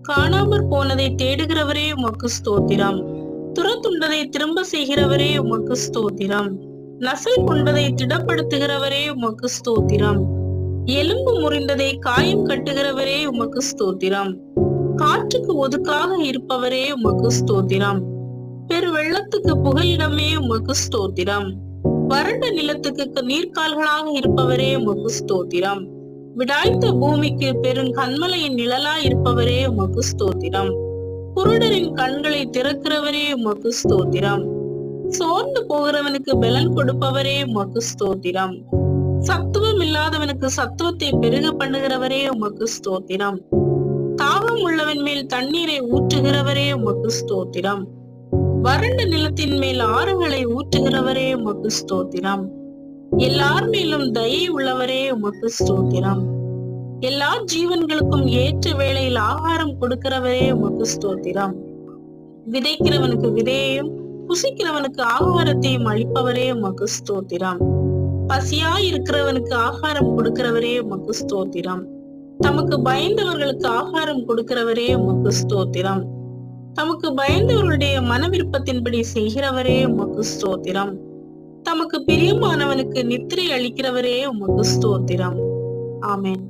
காணாமற் போனதை தேடுகிறவரே உமக்கு ஸ்தோத்திரம். துரத்துண்டதை திரும்ப செய்கிறவரே உமக்கு ஸ்தோத்திரம். நசை கொண்டதை திடப்படுத்துகிறவரே உமக்கு ஸ்தோத்திரம். எலும்பு முறிந்ததை காயம் கட்டுகிறவரே உமக்கு ஸ்தோத்திரம். காற்றுக்கு ஒதுக்காக இருப்பவரே உமக்கு ஸ்தோத்திரம். பெரு வெள்ளத்துக்கு புகலிடமே உமக்கு ஸ்தோத்திரம். வறண்ட நிலத்துக்கு நீர்க்கால்களாக இருப்பவரே உமக்கு ஸ்தோத்திரம். விடாய்த்த பூமிக்கு பெருங்கன்மலையின் நிழலாய் இருப்பவரே உமக்கு ஸ்தோத்திரம். குருடரின் கண்களை திறக்கிறவரே உமக்கு ஸ்தோத்திரம். சோர்ந்து போகிறவனுக்கு பலன் கொடுப்பவரே உமக்கு ஸ்தோத்திரம். சத்துவம் இல்லாதவனுக்கு சத்துவத்தை பெருக பண்ணுகிறவரே உமக்கு ஸ்தோத்திரம். தாகம் உள்ளவன் மேல் தண்ணீரை ஊற்றுகிறவரே உமக்கு ஸ்தோத்திரம். வறண்ட நிலத்தின் மேல் ஆறுகளை ஊற்றுகிறவரே உமக்கு ஸ்தோத்திரம். எல்லார் மேலும் தயை உள்ளவரே உமக்கு ஸ்தோத்திரம். எல்லா ஜீவன்களுக்கும் ஏற்ற வேளையில் ஆகாரம் கொடுக்கிறவரே உமக்கு ஸ்தோத்திரம். விதைக்கிறவனுக்கு விதையையும் புசிக்கிறவனுக்கு ஆகாரத்தையும் அளிப்பவரே உமக்கு ஸ்தோத்திரம். பசியாய் இருக்கிறவனுக்கு ஆகாரம் கொடுக்கிறவரே உமக்கு ஸ்தோத்திரம். தமக்கு பயந்தவர்களுக்கு ஆகாரம் கொடுக்கிறவரே உமக்கு ஸ்தோத்திரம். தமக்கு பயந்தவர்களுடைய மன விருப்பத்தின்படி செய்கிறவரே உமக்கு ஸ்தோத்திரம். தமக்கு பிரியமானவனுக்கு நித்திரை அளிக்கிறவரே உமக்கு ஸ்தோத்திரம். ஆமென்.